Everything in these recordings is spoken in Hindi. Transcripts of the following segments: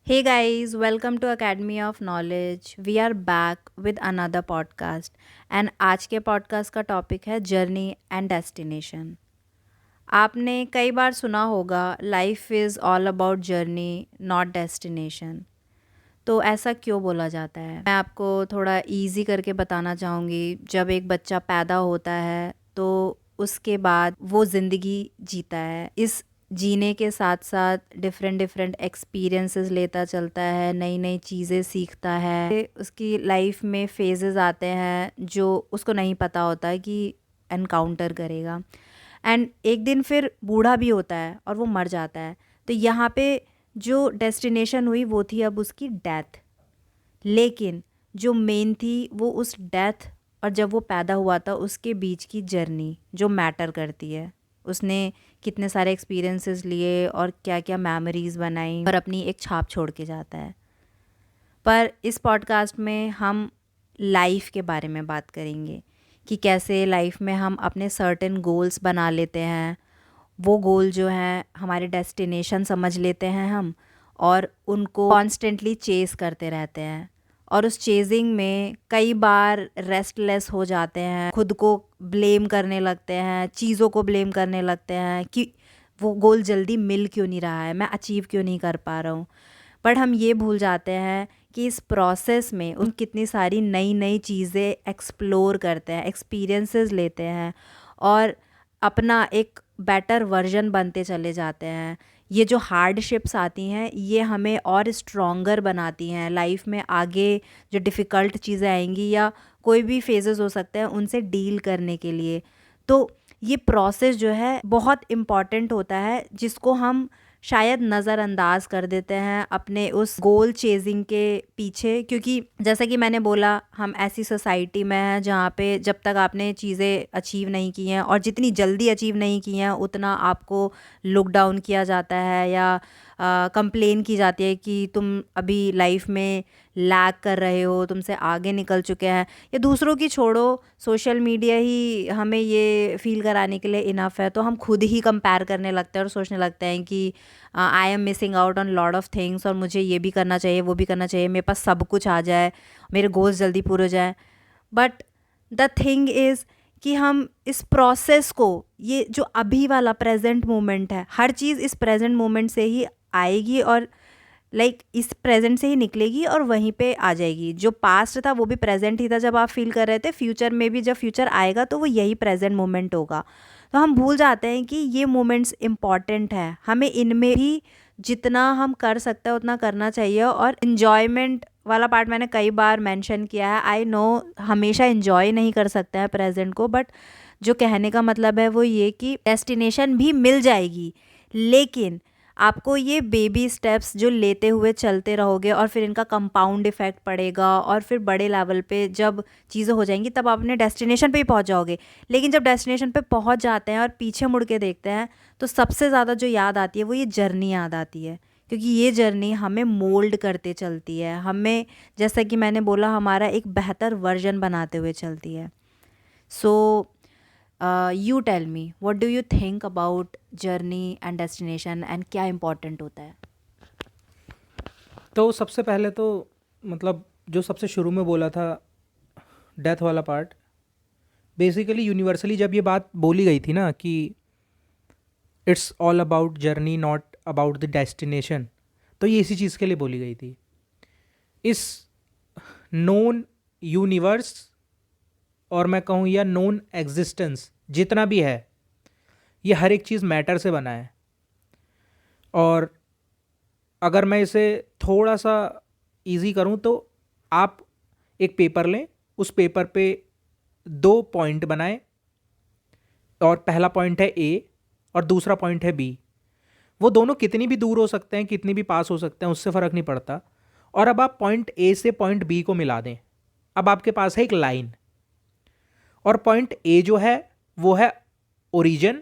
Hey guys, welcome to Academy of Knowledge. We are back with another podcast and आज के पॉडकास्ट का टॉपिक है जर्नी एंड डेस्टिनेशन। आपने कई बार सुना होगा life is all about journey not destination. तो ऐसा क्यों बोला जाता है? मैं आपको थोड़ा इजी करके बताना चाहूँगी। जब एक बच्चा पैदा होता है तो उसके बाद वो ज़िंदगी जीता है। इस जीने के साथ साथ डिफरेंट डिफरेंट एक्सपीरियंसेस लेता चलता है, नई नई चीज़ें सीखता है। उसकी लाइफ में फेजेस आते हैं जो उसको नहीं पता होता कि एनकाउंटर करेगा। एंड एक दिन फिर बूढ़ा भी होता है और वो मर जाता है। तो यहाँ पे जो डेस्टिनेशन हुई वो थी अब उसकी डेथ। लेकिन जो मेन थी वो उस डेथ और जब वो पैदा हुआ था उसके बीच की जर्नी जो मैटर करती है। उसने कितने सारे एक्सपीरियंसेस लिए और क्या क्या मेमोरीज़ बनाई और अपनी एक छाप छोड़ के जाता है। पर इस पॉडकास्ट में हम लाइफ के बारे में बात करेंगे कि कैसे लाइफ में हम अपने सर्टेन गोल्स बना लेते हैं। वो गोल जो हैं हमारे डेस्टिनेशन समझ लेते हैं हम, और उनको कॉन्स्टेंटली चेज़ करते रहते हैं। और उस चेजिंग में कई बार रेस्टलेस हो जाते हैं, खुद को ब्लेम करने लगते हैं, चीज़ों को ब्लेम करने लगते हैं कि वो गोल जल्दी मिल क्यों नहीं रहा है, मैं अचीव क्यों नहीं कर पा रहा हूँ। बट हम ये भूल जाते हैं कि इस प्रोसेस में उन कितनी सारी नई नई चीज़ें एक्सप्लोर करते हैं, एक्सपीरियंसेस लेते हैं और अपना एक बेटर वर्जन बनते चले जाते हैं। ये जो हार्डशिप्स आती हैं ये हमें और स्ट्रॉन्गर बनाती हैं लाइफ में। आगे जो डिफ़िकल्ट चीज़ें आएंगी या कोई भी फेजेस हो सकते हैं उनसे डील करने के लिए। तो ये प्रोसेस जो है बहुत इम्पॉर्टेंट होता है, जिसको हम शायद नज़रअंदाज कर देते हैं अपने उस गोल चेजिंग के पीछे। क्योंकि जैसा कि मैंने बोला, हम ऐसी सोसाइटी में हैं जहाँ पे जब तक आपने चीज़ें अचीव नहीं की हैं और जितनी जल्दी अचीव नहीं की हैं उतना आपको लुक डाउन किया जाता है या कंप्लेन की जाती है कि तुम अभी लाइफ में लैग कर रहे हो, तुमसे आगे निकल चुके हैं। या दूसरों की छोड़ो, सोशल मीडिया ही हमें ये फील कराने के लिए इनफ है। तो हम खुद ही कंपेयर करने लगते हैं और सोचने लगते हैं कि I am missing out on lot of things और मुझे ये भी करना चाहिए, वो भी करना चाहिए, मेरे पास सब कुछ आ जाए, मेरे गोल्स जल्दी पूरे हो जाए। बट द थिंग इज़ कि हम इस प्रोसेस को, ये जो अभी वाला प्रेजेंट मोमेंट है, हर चीज़ इस प्रेजेंट मोमेंट से ही आएगी और इस प्रेजेंट से ही निकलेगी और वहीं पे आ जाएगी। जो पास्ट था वो भी प्रेजेंट ही था जब आप फील कर रहे थे, फ्यूचर में भी जब फ्यूचर आएगा तो वो यही प्रेजेंट मोमेंट होगा। तो हम भूल जाते हैं कि ये मोमेंट्स इम्पॉर्टेंट हैं, हमें इनमें भी जितना हम कर सकते हैं उतना करना चाहिए। और इन्जॉयमेंट वाला पार्ट मैंने कई बार मेंशन किया है। आई नो हमेशा इन्जॉय नहीं कर सकते हैं प्रेजेंट को, बट जो कहने का मतलब है वो ये कि डेस्टिनेशन भी मिल जाएगी, लेकिन आपको ये बेबी स्टेप्स जो लेते हुए चलते रहोगे और फिर इनका कंपाउंड इफ़ेक्ट पड़ेगा और फिर बड़े लेवल पे जब चीज़ें हो जाएंगी तब आप अपने डेस्टिनेशन पे ही पहुंच जाओगे। लेकिन जब डेस्टिनेशन पे पहुंच जाते हैं और पीछे मुड़ के देखते हैं तो सबसे ज़्यादा जो याद आती है वो ये जर्नी याद आती है। क्योंकि ये जर्नी हमें मोल्ड करते चलती है, हमें, जैसा कि मैंने बोला, हमारा एक बेहतर वर्जन बनाते हुए चलती है। So you tell me, what do you think about journey and destination and क्या इम्पोर्टेंट होता है? तो सबसे पहले तो मतलब जो सबसे शुरू में बोला था, डेथ वाला पार्ट, बेसिकली यूनिवर्सली जब ये बात बोली गई थी ना कि it's all about journey not about the destination, तो ये इसी चीज़ के लिए बोली गई थी। इस नोन यूनिवर्स, और मैं कहूँ या नोन एग्जिस्टेंस जितना भी है, ये हर एक चीज़ मैटर से बना है। और अगर मैं इसे थोड़ा सा इजी करूँ तो आप एक पेपर लें, उस पेपर पे 2 पॉइंट बनाएं, और पहला पॉइंट है ए और दूसरा पॉइंट है बी। वो दोनों कितनी भी दूर हो सकते हैं, कितनी भी पास हो सकते हैं, उससे फ़र्क नहीं पड़ता। और अब आप पॉइंट ए से पॉइंट बी को मिला दें। अब आपके पास है एक लाइन, और पॉइंट ए जो है वो है ओरिजिन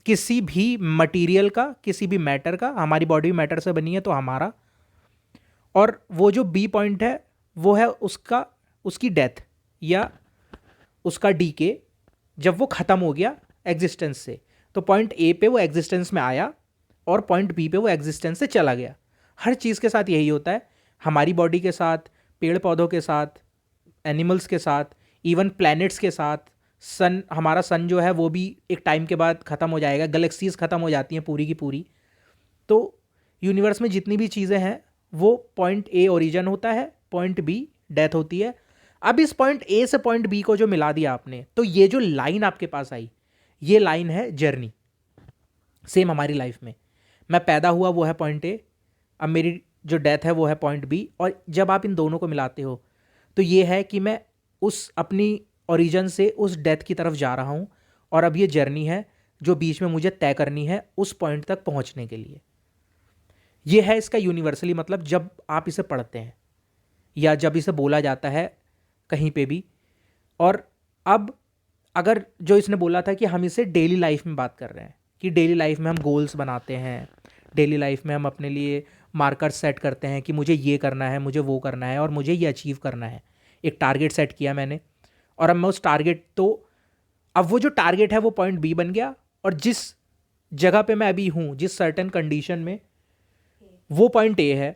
किसी भी मटेरियल का, किसी भी मैटर का। हमारी बॉडी मैटर से बनी है तो हमारा। और वो जो बी पॉइंट है वो है उसकी डेथ या उसका डीके, जब वो ख़त्म हो गया एग्जिस्टेंस से। तो पॉइंट ए पे वो एग्जिस्टेंस में आया और पॉइंट बी पे वो एग्जिस्टेंस से चला गया। हर चीज़ के साथ यही होता है, हमारी बॉडी के साथ, पेड़ पौधों के साथ, एनिमल्स के साथ, इवन प्लैनेट्स के साथ। हमारा सन जो है वो भी एक टाइम के बाद ख़त्म हो जाएगा, गैलेक्सीज ख़त्म हो जाती हैं पूरी की पूरी। तो यूनिवर्स में जितनी भी चीज़ें हैं वो पॉइंट ए ओरिजिन होता है, पॉइंट बी डेथ होती है। अब इस पॉइंट ए से पॉइंट बी को जो मिला दिया आपने, तो ये जो लाइन आपके पास आई, ये लाइन है जर्नी। सेम हमारी लाइफ में, मैं पैदा हुआ वो है पॉइंट ए, अब मेरी जो डेथ है वो है पॉइंट बी, और जब आप इन दोनों को मिलाते हो तो ये है कि मैं उस अपनी ओरिजिन से उस डेथ की तरफ जा रहा हूँ, और अब ये जर्नी है जो बीच में मुझे तय करनी है उस पॉइंट तक पहुँचने के लिए। ये है इसका यूनिवर्सली मतलब जब आप इसे पढ़ते हैं या जब इसे बोला जाता है कहीं पे भी। और अब अगर जो इसने बोला था कि हम इसे डेली लाइफ में बात कर रहे हैं, कि डेली लाइफ में हम गोल्स बनाते हैं, डेली लाइफ में हम अपने लिए मार्कर सेट करते हैं कि मुझे ये करना है, मुझे वो करना है और मुझे ये अचीव करना है। एक टारगेट सेट किया मैंने, और अब मैं उस टारगेट, तो अब वो जो टारगेट है वो पॉइंट बी बन गया, और जिस जगह पे मैं अभी हूँ, जिस सर्टेन कंडीशन में, वो पॉइंट ए है।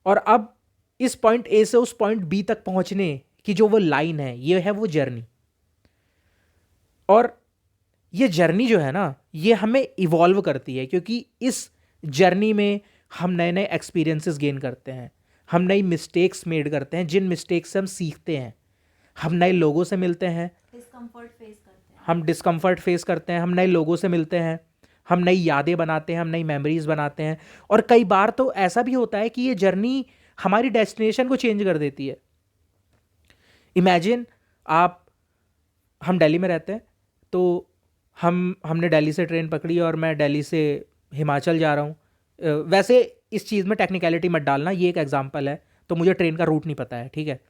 और अब इस पॉइंट ए से उस पॉइंट बी तक पहुंचने की जो वो लाइन है, ये है वो जर्नी। और ये जर्नी जो है ना, ये हमें इवॉल्व करती है, क्योंकि इस जर्नी में हम नए नए एक्सपीरियंसेस गेन करते हैं, हम नई मिस्टेक्स मेड करते हैं, जिन मिस्टेक्स से हम सीखते हैं, हम नए लोगों से मिलते हैं, हम डिस्कम्फर्ट फेस करते हैं, हम नए लोगों से मिलते हैं, हम नई यादें बनाते हैं, हम नई मेमोरीज बनाते हैं। और कई बार तो ऐसा भी होता है कि ये जर्नी हमारी डेस्टिनेशन को चेंज कर देती है। इमेजिन आप, हम दिल्ली में रहते हैं, तो हमने दिल्ली से ट्रेन पकड़ी और मैं दिल्ली से हिमाचल जा रहा हूँ। वैसे इस चीज़ में टेक्निकलिटी मत डालना, ये एक एग्जांपल है, तो मुझे ट्रेन का रूट नहीं पता है, ठीक है।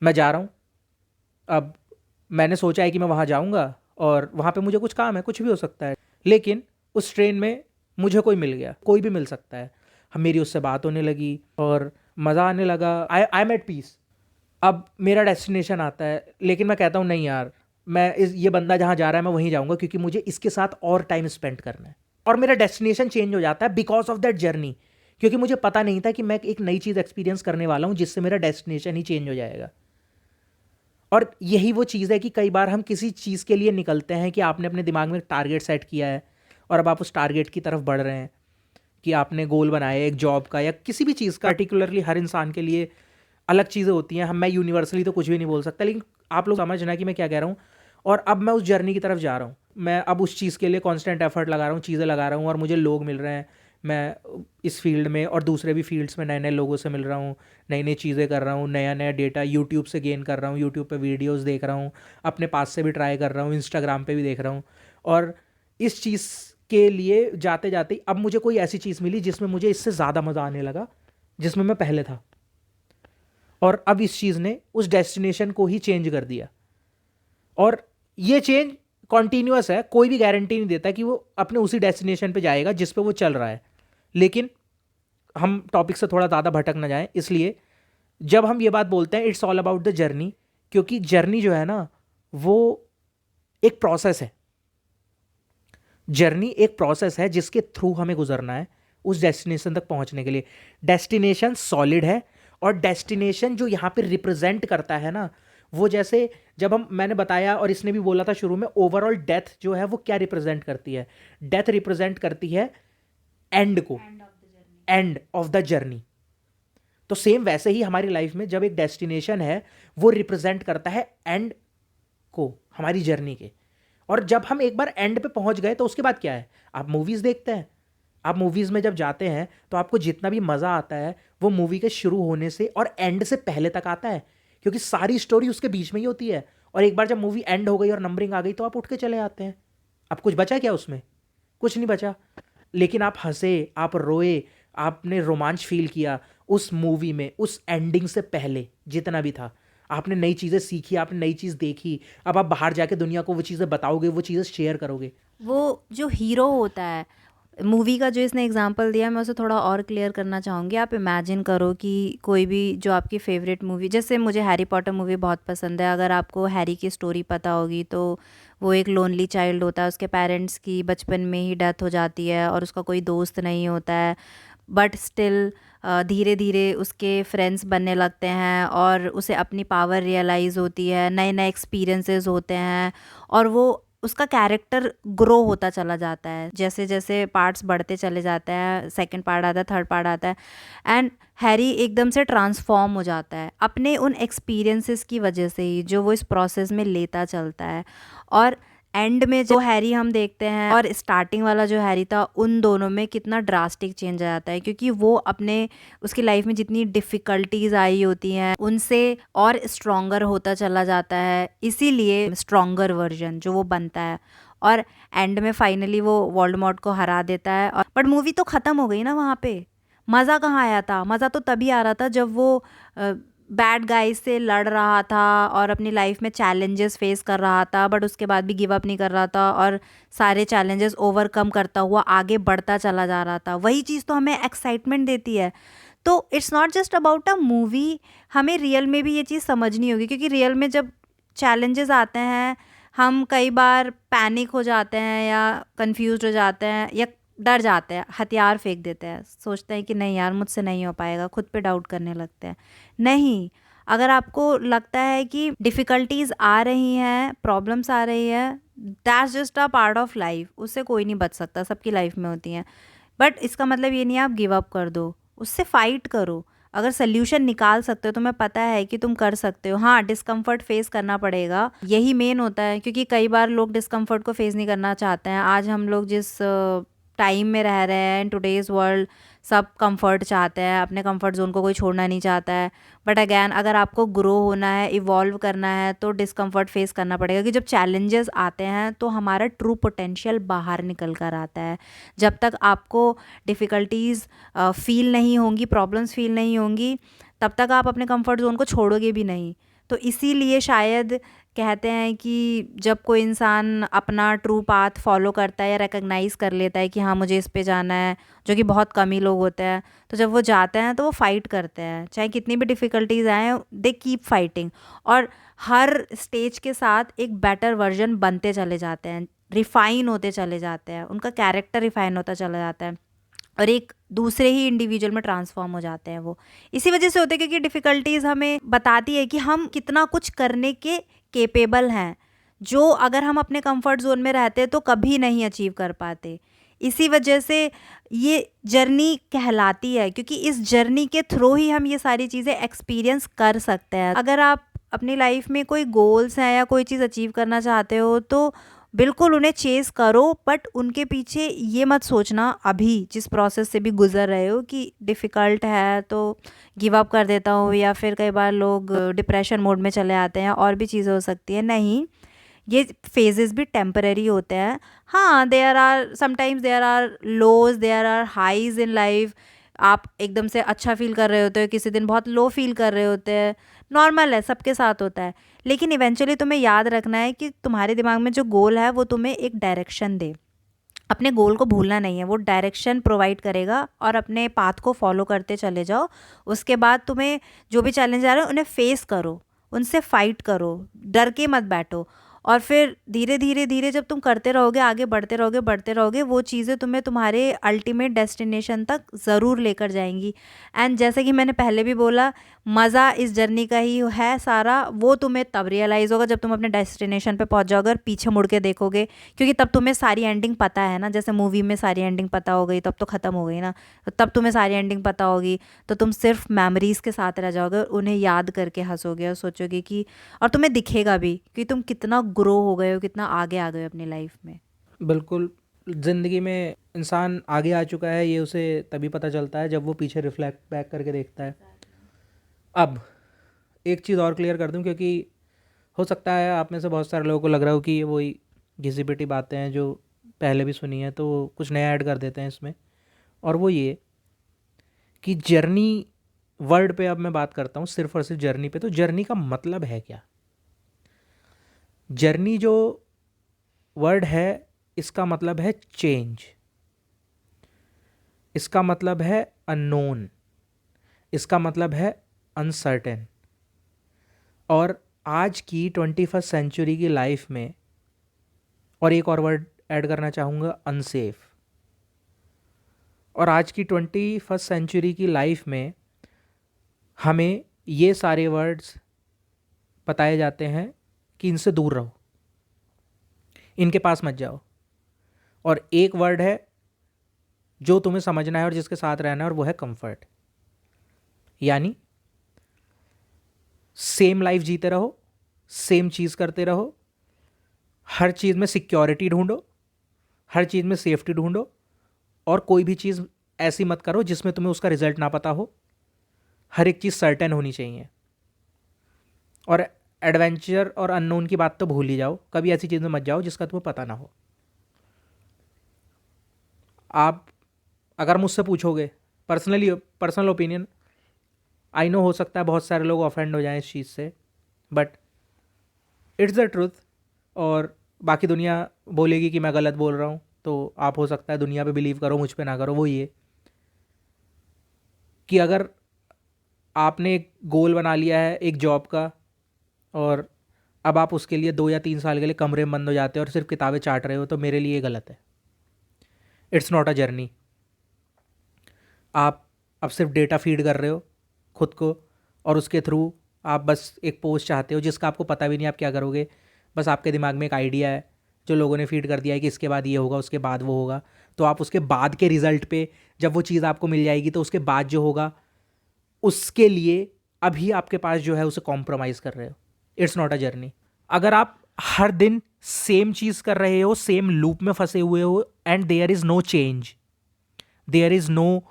मैं जा रहा हूँ, अब मैंने सोचा है कि मैं वहाँ जाऊँगा और वहाँ पे मुझे कुछ काम है, कुछ भी हो सकता है, लेकिन उस ट्रेन में मुझे कोई मिल गया, कोई भी मिल सकता है। हम मेरी उससे बात होने लगी और मज़ा आने लगा, आई एम एट पीस। अब मेरा डेस्टिनेशन आता है, लेकिन मैं कहता हूँ नहीं यार, मैं ये बंदा जहाँ जा रहा है मैं वहीं जाऊँगा, क्योंकि मुझे इसके साथ और टाइम स्पेंड करना है। और मेरा डेस्टिनेशन चेंज हो जाता है बिकॉज ऑफ दैट जर्नी, क्योंकि मुझे पता नहीं था कि मैं एक नई चीज़ एक्सपीरियंस करने वाला हूँ जिससे मेरा डेस्टिनेशन ही चेंज हो जाएगा। और यही वो चीज़ है कि कई बार हम किसी चीज़ के लिए निकलते हैं कि आपने अपने दिमाग में एक टारगेट सेट किया है, और अब आप उस टारगेट की तरफ बढ़ रहे हैं, कि आपने गोल बनाया एक जॉब का या किसी भी चीज़ का। पर्टिकुलरली हर इंसान के लिए अलग चीज़ें होती हैं, मैं यूनिवर्सली तो कुछ भी नहीं बोल सकता, लेकिन आप लोग समझना कि मैं क्या कह रहा हूँ। और अब मैं उस जर्नी की तरफ जा रहा हूँ, मैं अब उस चीज़ के लिए कांस्टेंट एफर्ट लगा रहा हूँ, चीज़ें लगा रहा हूँ, और मुझे लोग मिल रहे हैं, मैं इस फील्ड में और दूसरे भी फील्ड्स में नए नए लोगों से मिल रहा हूँ, नई नई चीज़ें कर रहा हूँ, नया नया डेटा यूट्यूब से गेन कर रहा हूँ, यूट्यूब पे वीडियोस देख रहा हूँ, अपने पास से भी ट्राई कर रहा हूँ, इंस्टाग्राम पे भी देख रहा हूँ। और इस चीज़ के लिए जाते जाते अब मुझे कोई ऐसी चीज़ मिली जिसमें मुझे इससे ज़्यादा मज़ा आने लगा जिसमें मैं पहले था, और अब इस चीज़ ने उस डेस्टिनेशन को ही चेंज कर दिया। और ये चेंज कॉन्टीन्यूअस है, कोई भी गारंटी नहीं देता कि वो अपने उसी डेस्टिनेशन पे जाएगा जिस पे वो चल रहा है। लेकिन हम टॉपिक से थोड़ा ज़्यादा भटक ना जाएं, इसलिए जब हम ये बात बोलते हैं it's all about the journey, क्योंकि जर्नी जो है ना वो एक प्रोसेस है। जर्नी एक प्रोसेस है जिसके थ्रू हमें गुजरना है उस डेस्टिनेशन तक पहुंचने के लिए। डेस्टिनेशन सॉलिड है, और डेस्टिनेशन जो यहाँ पे रिप्रेजेंट करता है ना, वो जैसे जब मैंने बताया और इसने भी बोला था शुरू में, ओवरऑल डेथ जो है वो क्या रिप्रेजेंट करती है, डेथ रिप्रेजेंट करती है एंड को, एंड ऑफ द जर्नी। तो सेम वैसे ही हमारी लाइफ में जब एक डेस्टिनेशन है वो रिप्रेजेंट करता है एंड को, हमारी जर्नी के। और जब हम एक बार एंड पे पहुंच गए तो उसके बाद क्या है, आप मूवीज़ देखते हैं, आप मूवीज़ में जब जाते हैं तो आपको जितना भी मज़ा आता है वो मूवी के शुरू होने से और एंड से पहले तक आता है, क्योंकि सारी स्टोरी उसके बीच में ही होती है। और एक बार जब मूवी एंड हो गई और नंबरिंग आ गई तो आप उठ के चले आते हैं। अब कुछ बचा क्या उसमें? कुछ नहीं बचा। लेकिन आप हंसे, आप रोए, आपने रोमांच फील किया उस मूवी में, उस एंडिंग से पहले जितना भी था। आपने नई चीज़ें सीखी, आपने नई चीज़ देखी, अब आप बाहर जाके दुनिया को वो चीज़ें बताओगे, वो चीज़ें शेयर करोगे। वो जो हीरो होता है मूवी का, जो इसने एग्जांपल दिया, मैं उसे थोड़ा और क्लियर करना चाहूँगी। आप इमेजिन करो कि कोई भी जो आपकी फेवरेट मूवी, जैसे मुझे हैरी पॉटर मूवी बहुत पसंद है, अगर आपको हैरी की स्टोरी पता होगी तो वो एक लोनली चाइल्ड होता है, उसके पेरेंट्स की बचपन में ही डेथ हो जाती है और उसका कोई दोस्त नहीं होता है, बट स्टिल धीरे धीरे उसके फ्रेंड्स बनने लगते हैं और उसे अपनी पावर रियलाइज़ होती है, नए नए एक्सपीरियंसेस होते हैं और वो उसका कैरेक्टर ग्रो होता चला जाता है जैसे जैसे पार्ट्स बढ़ते चले जाते हैं, सेकंड पार्ट आता है, थर्ड पार्ट आता है एंड हैरी एकदम से ट्रांसफॉर्म हो जाता है अपने उन एक्सपीरियंसेस की वजह से ही जो वो इस प्रोसेस में लेता चलता है। और एंड में जो हैरी हम देखते हैं और स्टार्टिंग वाला जो हैरी था, उन दोनों में कितना ड्रास्टिक चेंज आ जाता है क्योंकि वो अपने उसकी लाइफ में जितनी डिफ़िकल्टीज आई होती हैं उनसे और स्ट्रॉन्गर होता चला जाता है, इसीलिए स्ट्रॉन्गर वर्जन जो वो बनता है और एंड में फाइनली वो वोल्डेमॉर्ट को हरा देता है। और बट मूवी तो ख़त्म हो गई ना वहाँ पे, मज़ा कहाँ आया था? मज़ा तो तभी आ रहा था जब वो बैड गाइज से लड़ रहा था और अपनी लाइफ में चैलेंजेस फेस कर रहा था बट उसके बाद भी गिव अप नहीं कर रहा था और सारे चैलेंजेस ओवरकम करता हुआ आगे बढ़ता चला जा रहा था। वही चीज़ तो हमें एक्साइटमेंट देती है। तो it's not just about a movie, हमें रियल में भी ये चीज़ समझनी होगी क्योंकि रियल में जब चैलेंजेस आते हैं हम कई बार पैनिक हो जाते हैं या कंफ्यूज हो जाते हैं या डर जाते हैं, हथियार फेंक देते हैं, सोचते हैं कि नहीं यार मुझसे नहीं हो पाएगा, खुद पे डाउट करने लगते हैं। नहीं, अगर आपको लगता है कि डिफ़िकल्टीज़ आ रही हैं, प्रॉब्लम्स आ रही है, that's just a part of life, उससे कोई नहीं बच सकता, सबकी लाइफ में होती हैं। बट इसका मतलब ये नहीं है आप गिव अप कर दो, उससे फाइट करो। अगर सोल्यूशन निकाल सकते हो, तुम्हें पता है कि तुम कर सकते हो। हाँ, डिस्कम्फर्ट फेस करना पड़ेगा, यही मेन होता है क्योंकि कई बार लोग डिस्कम्फर्ट को फेस नहीं करना चाहते हैं। आज हम लोग जिस टाइम में रह रहे हैं, इन टुडेज़ वर्ल्ड, सब कंफर्ट चाहते हैं, अपने कंफर्ट जोन को कोई छोड़ना नहीं चाहता है। बट अगैन अगर आपको ग्रो होना है, इवॉल्व करना है तो डिस्कम्फर्ट फेस करना पड़ेगा कि जब चैलेंजेस आते हैं तो हमारा ट्रू पोटेंशियल बाहर निकल कर आता है। जब तक आपको डिफ़िकल्टीज़ फील नहीं होंगी, प्रॉब्लम्स फील नहीं होंगी, तब तक आप अपने कंफर्ट जोन को छोड़ोगे भी नहीं। तो इसीलिए शायद कहते हैं कि जब कोई इंसान अपना ट्रू पाथ फॉलो करता है या रिकग्नाइज़ कर लेता है कि हाँ मुझे इस पे जाना है, जो कि बहुत कम ही लोग होते हैं, तो जब वो जाते हैं तो वो फाइट करते हैं, चाहे कितनी भी डिफ़िकल्टीज आए, दे कीप फाइटिंग और हर स्टेज के साथ एक बेटर वर्जन बनते चले जाते हैं, रिफ़ाइन होते चले जाते हैं, उनका कैरेक्टर रिफ़ाइन होता चला जाता है और एक दूसरे ही इंडिविजुअल में ट्रांसफॉर्म हो जाते हैं वो। इसी वजह से होते हैं क्योंकि डिफ़िकल्टीज़ हमें बताती है कि हम कितना कुछ करने के केपेबल हैं, जो अगर हम अपने कंफर्ट जोन में रहते तो कभी नहीं अचीव कर पाते। इसी वजह से ये जर्नी कहलाती है क्योंकि इस जर्नी के थ्रू ही हम ये सारी चीज़ें एक्सपीरियंस कर सकते हैं। अगर आप अपनी लाइफ में कोई गोल्स हैं या कोई चीज़ अचीव करना चाहते हो तो बिल्कुल उन्हें चेस करो, बट उनके पीछे ये मत सोचना अभी जिस प्रोसेस से भी गुजर रहे हो कि डिफ़िकल्ट है तो गिव अप कर देता हूँ, या फिर कई बार लोग डिप्रेशन मोड में चले आते हैं, और भी चीज़ें हो सकती है। नहीं, ये फेजेस भी टेम्पररी होते हैं। हाँ, there are sometimes there are lows, there are highs in life. आप एकदम से अच्छा फील कर रहे होते हो, किसी दिन बहुत लो फील कर रहे होते हैं, नॉर्मल है, सबके साथ होता है। लेकिन इवेंचुअली तुम्हें याद रखना है कि तुम्हारे दिमाग में जो गोल है वो तुम्हें एक डायरेक्शन दे। अपने गोल को भूलना नहीं है, वो डायरेक्शन प्रोवाइड करेगा और अपने पाथ को फॉलो करते चले जाओ। उसके बाद तुम्हें जो भी चैलेंज आ रहे हैं उन्हें फेस करो, उनसे फाइट करो, डर के मत बैठो। और फिर धीरे धीरे धीरे जब तुम करते रहोगे, आगे बढ़ते रहोगे, वो चीज़ें तुम्हें तुम्हारे अल्टीमेट डेस्टिनेशन तक ज़रूर लेकर जाएंगी। एंड जैसे कि मैंने पहले भी बोला, मज़ा इस जर्नी का ही है सारा। वो तुम्हें तब रियलाइज़ होगा जब तुम अपने डेस्टिनेशन पे पहुंच जाओगे और पीछे मुड़ के देखोगे, क्योंकि तब तुम्हें सारी एंडिंग पता है ना। जैसे मूवी में सारी एंडिंग पता हो गई तब तो ख़त्म हो गई ना, तो तब तुम्हें सारी एंडिंग पता होगी तो तुम सिर्फ मेमोरीज़ के साथ रह जाओगे, उन्हें याद करके हंसोगे और सोचोगे कि, और तुम्हें दिखेगा भी कि तुम कितना ग्रो हो गए हो, कितना आगे आ गए हो अपनी लाइफ में। बिल्कुल, ज़िंदगी में इंसान आगे आ चुका है ये उसे तभी पता चलता है जब वो पीछे रिफ्लेक्ट बैक करके देखता है। अब एक चीज़ और क्लियर कर दूं, क्योंकि हो सकता है आप में से बहुत सारे लोगों को लग रहा हो कि ये वही घिसी पिटी बातें हैं जो पहले भी सुनी है, तो कुछ नया ऐड कर देते हैं इसमें। और वो ये कि जर्नी वर्ड पे अब मैं बात करता हूँ, सिर्फ और सिर्फ जर्नी पे। तो जर्नी का मतलब है क्या? जर्नी जो वर्ड है इसका मतलब है चेंज, इसका मतलब है अननोन, इसका मतलब है अनसर्टेन। और आज की 21st सेंचुरी की लाइफ में, और एक और वर्ड ऐड करना चाहूँगा, अनसेफ। और आज की 21st सेंचुरी की लाइफ में हमें ये सारे वर्ड्स बताए जाते हैं कि इनसे दूर रहो, इनके पास मत जाओ। और एक वर्ड है जो तुम्हें समझना है और जिसके साथ रहना है, और वो है कंफर्ट। यानी सेम लाइफ जीते रहो, सेम चीज़ करते रहो, हर चीज़ में सिक्योरिटी ढूंढो, हर चीज़ में सेफ्टी ढूंढो, और कोई भी चीज़ ऐसी मत करो जिसमें तुम्हें उसका रिजल्ट ना पता हो। हर एक चीज़ सर्टेन होनी चाहिए। और एडवेंचर और अननोन की बात तो भूल ही जाओ, कभी ऐसी चीज़ में मत जाओ जिसका तुम्हें पता ना हो। आप अगर मुझसे पूछोगे पर्सनल ओपिनियन, आई नो हो सकता है बहुत सारे लोग ऑफेंड हो जाएं इस चीज़ से, बट इट्स द ट्रूथ। और बाकी दुनिया बोलेगी कि मैं गलत बोल रहा हूँ, तो आप हो सकता है दुनिया पे बिलीव करो, मुझ पे ना करो। वो ये कि अगर आपने एक गोल बना लिया है एक जॉब का, और अब आप उसके लिए 2 या 3 साल के लिए कमरे में बंद हो जाते हो और सिर्फ किताबें चाट रहे हो, तो मेरे लिए गलत है। It's not a journey. आप अब सिर्फ डेटा फीड कर रहे हो खुद को, और उसके थ्रू आप बस एक पोस्ट चाहते हो जिसका आपको पता भी नहीं आप क्या करोगे। बस आपके दिमाग में एक आइडिया है जो लोगों ने फीड कर दिया है कि इसके बाद ये होगा, उसके बाद वो होगा। तो आप उसके बाद के रिजल्ट पे, जब वो चीज़ आपको मिल जाएगी तो उसके बाद जो होगा उसके लिए अभी आपके पास जो है उसे कॉम्प्रोमाइज़ कर रहे हो। It's not a journey. अगर आप हर दिन सेम चीज़ कर रहे हो, सेम लूप में फंसे हुए हो, and there is no change, there is no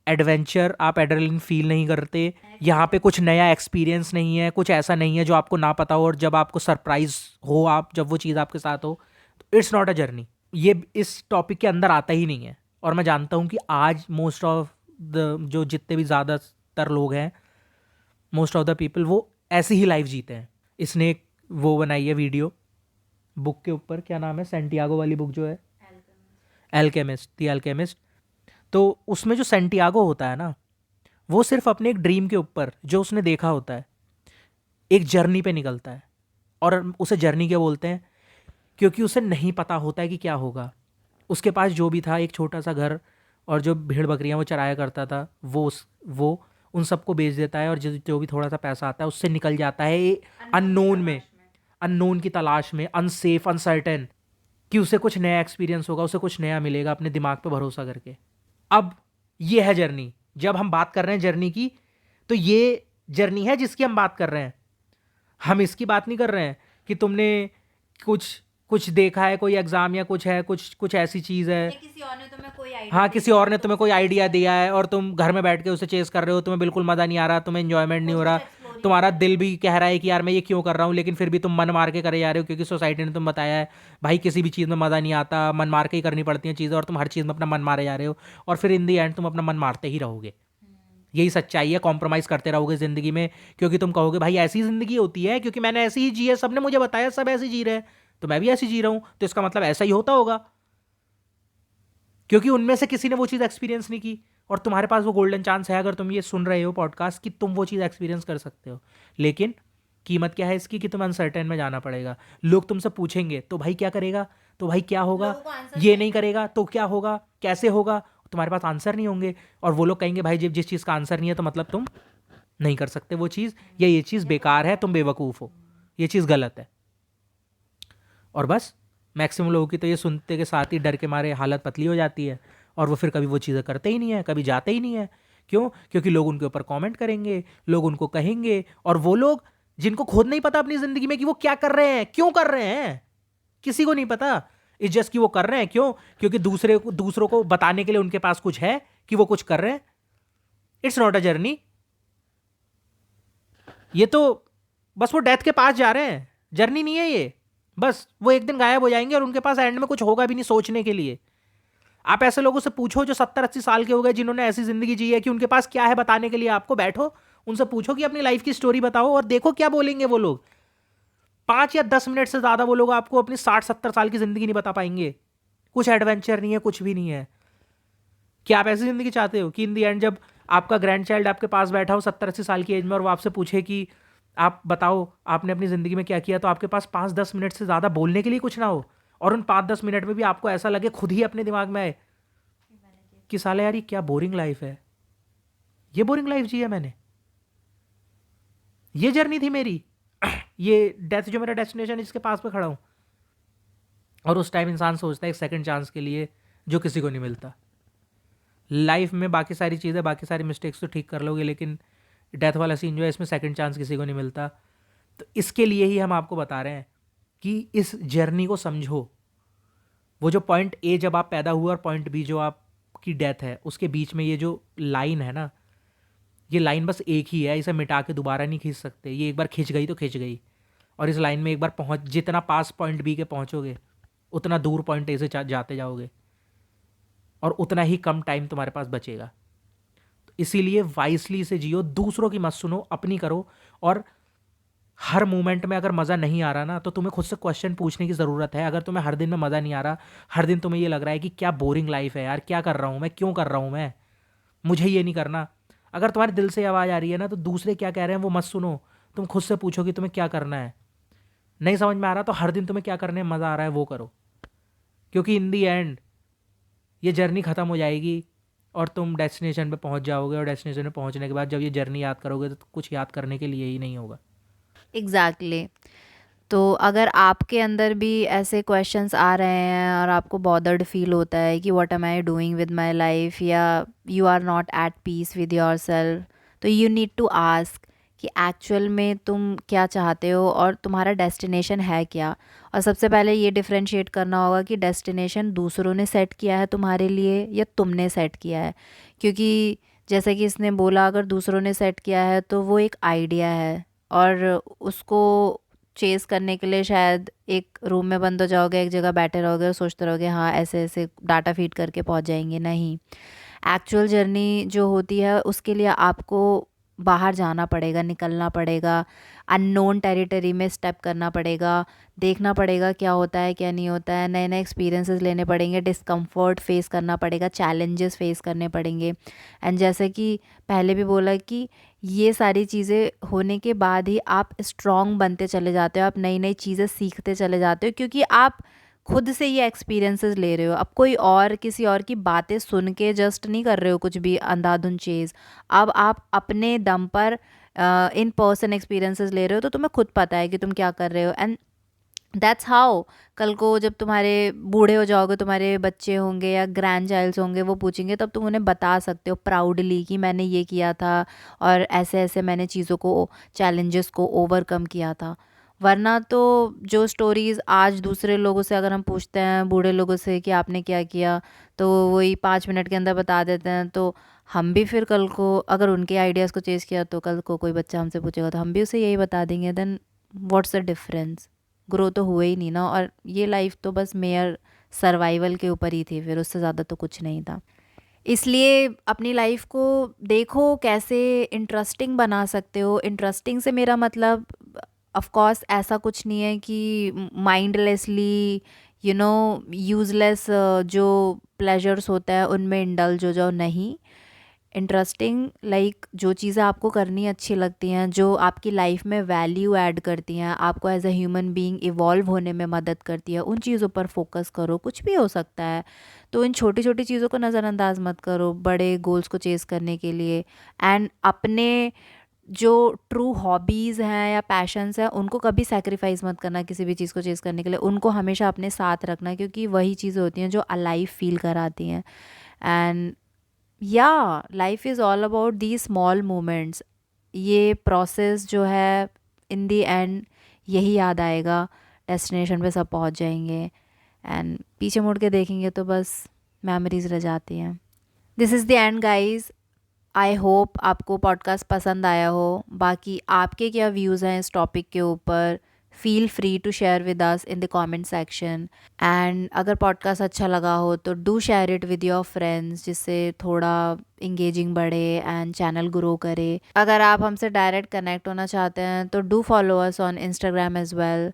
adventure, आप एड्रेनलिन फील नहीं करते, यहाँ पे कुछ नया एक्सपीरियंस नहीं है, कुछ ऐसा नहीं है जो आपको ना पता हो और जब आपको सरप्राइज हो आप जब वो चीज़ आपके साथ हो, तो इट्स नॉट अ जर्नी। ये इस टॉपिक के अंदर आता ही नहीं है। और मैं जानता हूँ कि आज मोस्ट ऑफ द जो जितने भी ज़्यादातर लोग हैं, मोस्ट ऑफ द पीपल वो ऐसी ही लाइफ जीते हैं। इसने एक वो बनाई है वीडियो बुक के ऊपर, क्या नाम है, सेंटियागो वाली बुक जो है, एल्केमिस्ट, द एल्केमिस्ट। तो उसमें जो सेंटियागो होता है ना, वो सिर्फ अपने एक ड्रीम के ऊपर जो उसने देखा होता है एक जर्नी पे निकलता है। और उसे जर्नी क्या बोलते हैं? क्योंकि उसे नहीं पता होता है कि क्या होगा। उसके पास जो भी था, एक छोटा सा घर और जो भेड़ बकरियां वो चराया करता था, वो उन सबको बेच देता है, और जो भी थोड़ा सा पैसा आता है उससे निकल जाता है अननोन में, अननोन की तलाश में, अनसेफ, अनसर्टेन, कि उसे कुछ नया एक्सपीरियंस होगा, उसे कुछ नया मिलेगा, अपने दिमाग पे भरोसा करके। अब ये है जर्नी। जब हम बात कर रहे हैं जर्नी की, तो ये जर्नी है जिसकी हम बात कर रहे हैं। हम इसकी बात नहीं कर रहे हैं कि तुमने कुछ कुछ देखा है, कोई एग्जाम या कुछ है, कुछ कुछ ऐसी चीज़ है, किसी और ने तुम्हें कोई आइडिया हाँ किसी और ने तुम्हें कोई आइडिया दिया है और तुम घर में बैठ के उसे चेस कर रहे हो, तुम्हें बिल्कुल मज़ा नहीं आ रहा, तुम्हें एंजॉयमेंट नहीं हो रहा, तुम्हारा दिल भी कह रहा है कि यार मैं ये क्यों कर रहा हूँ, लेकिन फिर भी तुम मन मार के करे जा रहे हो क्योंकि सोसाइटी ने तुम बताया है भाई किसी भी चीज़ में मज़ा नहीं आता, मन मार के ही करनी पड़ती हैं चीज़ें, और तुम हर चीज़ में अपना मन मारे जा रहे हो, और फिर इन दी एंड तुम अपना मन मारते ही रहोगे। यही सच्चाई है, कॉम्प्रोमाइज़ करते रहोगे ज़िंदगी में, क्योंकि तुम कहोगे भाई ऐसी ज़िंदगी होती है क्योंकि मैंने ऐसी ही जी है, सबने मुझे बताया सब ऐसे जी रहे हैं, तो मैं भी ऐसी जी रहा हूँ, तो इसका मतलब ऐसा ही होता होगा, क्योंकि उनमें से किसी ने वो चीज़ एक्सपीरियंस नहीं की। और तुम्हारे पास वो गोल्डन चांस है, अगर तुम ये सुन रहे हो पॉडकास्ट, कि तुम वो चीज़ एक्सपीरियंस कर सकते हो। लेकिन कीमत क्या है इसकी? कि तुम अनसर्टेन में जाना पड़ेगा। लोग तुमसे पूछेंगे तो भाई क्या करेगा, तो भाई क्या होगा, ये नहीं करेगा तो क्या होगा, कैसे होगा, तुम्हारे पास आंसर नहीं होंगे। और वो लोग कहेंगे भाई जब जिस चीज़ का आंसर नहीं है तो मतलब तुम नहीं कर सकते वो चीज़, या ये चीज़ बेकार है, तुम बेवकूफ़ हो, ये चीज़ गलत है। और बस मैक्सिमम लोगों की तो ये सुनते के साथ ही डर के मारे हालत पतली हो जाती है, और वो फिर कभी वो चीज़ें करते ही नहीं है, कभी जाते ही नहीं है। क्यों? क्योंकि लोग उनके ऊपर कमेंट करेंगे, लोग उनको कहेंगे, और वो लोग जिनको खुद नहीं पता अपनी ज़िंदगी में कि वो क्या कर रहे हैं, क्यों कर रहे हैं, किसी को नहीं पता। इस जस्ट कि वो कर रहे हैं, क्यों? क्योंकि दूसरों को बताने के लिए उनके पास कुछ है कि वो कुछ कर रहे हैं। It's not a journey. ये तो बस वो डेथ के पास जा रहे हैं, जर्नी नहीं है ये। बस वो एक दिन गायब हो जाएंगे और उनके पास एंड में कुछ होगा भी नहीं सोचने के लिए। आप ऐसे लोगों से पूछो जो 70-80 साल के हो गए, जिन्होंने ऐसी जिंदगी जी है कि उनके पास क्या है बताने के लिए आपको, बैठो उनसे पूछो कि अपनी लाइफ की स्टोरी बताओ, और देखो क्या बोलेंगे वो लोग। 5 या 10 मिनट से ज्यादा वो लोग आपको अपनी 60-70 साल की जिंदगी नहीं बता पाएंगे। कुछ एडवेंचर नहीं है, कुछ भी नहीं है। क्या आप ऐसी जिंदगी चाहते हो कि इन दी एंड जब आपका ग्रैंड चाइल्ड आपके पास बैठा हो 70-80 साल की एज में, और वो आपसे पूछे कि आप बताओ आपने अपनी ज़िंदगी में क्या किया, तो आपके पास 5-10 मिनट से ज़्यादा बोलने के लिए कुछ ना हो, और उन 5-10 मिनट में भी आपको ऐसा लगे खुद ही अपने दिमाग में आए कि साला यार ये क्या बोरिंग लाइफ है, ये बोरिंग लाइफ जी है मैंने, ये जर्नी थी मेरी, ये डेथ जो मेरा डेस्टिनेशन है जिसके पास पे खड़ा हूँ। और उस टाइम इंसान सोचता है एक सेकंड चांस के लिए, जो किसी को नहीं मिलता लाइफ में। बाकी सारी चीज़ें, बाकी सारी मिस्टेक्स तो ठीक कर लोगे, लेकिन डेथ वाला सीन जो है इसमें सेकंड चांस किसी को नहीं मिलता। तो इसके लिए ही हम आपको बता रहे हैं कि इस जर्नी को समझो। वो जो पॉइंट ए जब आप पैदा हुए और पॉइंट बी जो आपकी डेथ है, उसके बीच में ये जो लाइन है ना, ये लाइन बस एक ही है, इसे मिटा के दोबारा नहीं खींच सकते। ये एक बार खिंच गई तो खिंच गई, और इस लाइन में एक बार पहुंच, जितना पास पॉइंट बी के पहुंचोगे उतना दूर पॉइंट ए से जाते जाओगे, और उतना ही कम टाइम तुम्हारे पास बचेगा। तो इसीलिए वाइसली से जियो, दूसरों की मत सुनो, अपनी करो। और हर मोमेंट में अगर मज़ा नहीं आ रहा ना, तो तुम्हें खुद से क्वेश्चन पूछने की ज़रूरत है। अगर तुम्हें हर दिन में मज़ा नहीं आ रहा, हर दिन तुम्हें ये लग रहा है कि क्या बोरिंग लाइफ है यार, क्या कर रहा हूँ मैं, क्यों कर रहा हूँ मैं, मुझे ये नहीं करना। अगर तुम्हारे दिल से आवाज़ आ रही है ना, तो दूसरे क्या कह रहे हैं वो मत सुनो, तुम खुद से पूछो कि तुम्हें क्या करना है। नहीं समझ में आ रहा तो हर दिन तुम्हें क्या करने में मज़ा आ रहा है वो करो, क्योंकि इन दी एंड ये जर्नी ख़त्म हो जाएगी और तुम डेस्टिनेशन पे पहुंच जाओगे। और डेस्टिनेशन पे पहुंचने के बाद जब ये जर्नी याद करोगे तो कुछ याद करने के लिए ही नहीं होगा। एग्जैक्टली तो अगर आपके अंदर भी ऐसे क्वेश्चंस आ रहे हैं और आपको बॉदर्ड फील होता है कि what am I doing with my life, या you are not at peace with yourself, तो यू नीड टू आस्क कि एक्चुअल में तुम क्या चाहते हो और तुम्हारा डेस्टिनेशन है क्या। और सबसे पहले ये डिफरेंशिएट करना होगा कि डेस्टिनेशन दूसरों ने सेट किया है तुम्हारे लिए या तुमने सेट किया है। क्योंकि जैसे कि इसने बोला, अगर दूसरों ने सेट किया है तो वो एक आइडिया है, और उसको चेज़ करने के लिए शायद एक रूम में बंद हो जाओगे, एक जगह बैठे रहोगे और सोचते रहोगे हाँ ऐसे ऐसे डाटा फीड करके पहुंच जाएंगे। नहीं, एक्चुअल जर्नी जो होती है उसके लिए आपको बाहर जाना पड़ेगा, निकलना पड़ेगा, अननोन टेरिटरी में स्टेप करना पड़ेगा, देखना पड़ेगा क्या होता है क्या नहीं होता है, नए नए एक्सपीरियंसेस लेने पड़ेंगे, डिस्कम्फर्ट फेस करना पड़ेगा, चैलेंजेस फेस करने पड़ेंगे। एंड जैसे कि पहले भी बोला कि ये सारी चीज़ें होने के बाद ही आप स्ट्रॉन्ग बनते चले जाते हो, आप नई नई चीज़ें सीखते चले जाते हो, क्योंकि आप खुद से ये एक्सपीरियंसेस ले रहे हो। अब कोई और किसी और की बातें सुन के जस्ट नहीं कर रहे हो कुछ भी अंधाधुन चीज़। अब आप अपने दम पर इन पर्सन एक्सपीरियंसेस ले रहे हो, तो तुम्हें खुद पता है कि तुम क्या कर रहे हो। एंड दैट्स हाउ कल को जब तुम्हारे बूढ़े हो जाओगे, तुम्हारे बच्चे होंगे या ग्रैंड चाइल्ड्स होंगे, वो पूछेंगे तब तुम उन्हें बता सकते हो प्राउडली कि मैंने ये किया था और ऐसे ऐसे मैंने चीज़ों को, चैलेंजेस को ओवरकम किया था। वरना तो जो स्टोरीज़ आज दूसरे लोगों से अगर हम पूछते हैं, बूढ़े लोगों से कि आपने क्या किया, तो वही 5 मिनट के अंदर बता देते हैं। तो हम भी फिर कल को अगर उनके आइडियाज़ को चेज़ किया, तो कल को कोई बच्चा हमसे पूछेगा तो हम भी उसे यही बता देंगे। Then what's the difference? Grow तो हुए ही नहीं ना। और ये लाइफ तो बस मेयर सर्वाइवल के ऊपर ही थी, फिर उससे ज़्यादा तो कुछ नहीं था। इसलिए अपनी लाइफ को देखो कैसे इंटरेस्टिंग बना सकते हो। इंटरेस्टिंग से मेरा मतलब ऑफ कोर्स ऐसा कुछ नहीं है कि माइंडलेसली यूज़लेस जो प्लेजर्स होता है उनमें इंडल्ज हो जाओ। नहीं, इंटरेस्टिंग लाइक जो चीज़ें आपको करनी अच्छी लगती हैं, जो आपकी लाइफ में वैल्यू ऐड करती हैं, आपको as a human being evolve होने में मदद करती है, उन चीज़ों पर फोकस करो। कुछ भी हो सकता है, तो इन छोटी छोटी चीज़ों को नज़रअंदाज मत करो बड़े गोल्स को चेज़ करने के लिए। एंड अपने जो ट्रू हॉबीज़ हैं या पैशंस हैं उनको कभी सेक्रीफाइस मत करना किसी भी चीज़ को चेज़ करने के लिए। उनको हमेशा अपने साथ रखना, क्योंकि वही चीज़ें होती हैं जो अलाइव फील कराती हैं। एंड या life is all about the small moments. ये प्रोसेस जो है इन दी एंड यही याद आएगा, डेस्टिनेशन पे सब पहुंच जाएंगे। एंड पीछे मुड़ के देखेंगे तो बस मेमोरीज रह जाती हैं। This is the end guys. I hope आपको पॉडकास्ट पसंद आया हो। बाकी आपके क्या व्यूज़ हैं इस टॉपिक के ऊपर, feel free to share with us in the comment section. And अगर पॉडकास्ट अच्छा लगा हो तो do share it with your friends, जिससे थोड़ा इंगेजिंग बढ़े एंड चैनल ग्रो करे। अगर आप हमसे डायरेक्ट कनेक्ट होना चाहते हैं तो do follow us on Instagram as well.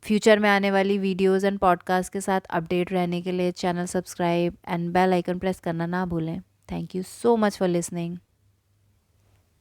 Future में आने वाली वीडियोज़ एंड पॉडकास्ट के साथ अपडेट रहने के लिए channel subscribe and bell icon press करना ना भूलें। Thank you so much for listening.